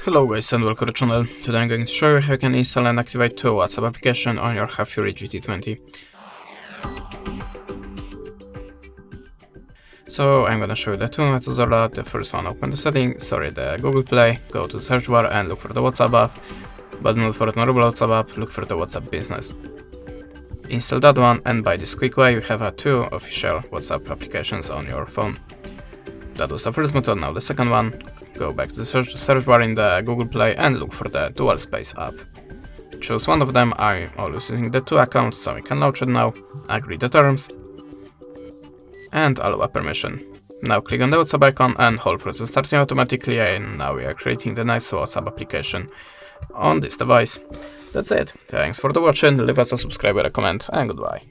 Hello guys and welcome to the channel. Today I'm going to show you how you can install and activate two WhatsApp application on your Hafury GT20. So I'm gonna show you the two methods of that. The first one, open the Google Play, go to the search bar and look for the WhatsApp app, but not for the normal WhatsApp app, look for the WhatsApp Business. Install that one, and by this quick way you have two official WhatsApp applications on your phone. That was the first method. Now the second one, go back to the search bar in the Google Play and look for the Dual Space app. Choose one of them. I'm always using the two accounts, so I can launch it now, agree the terms, and allow permission. Now click on the WhatsApp icon and whole process starting automatically, and now we are creating the nice WhatsApp application on this device. That's it. Thanks for the watching, leave us a subscribe, a comment, and goodbye.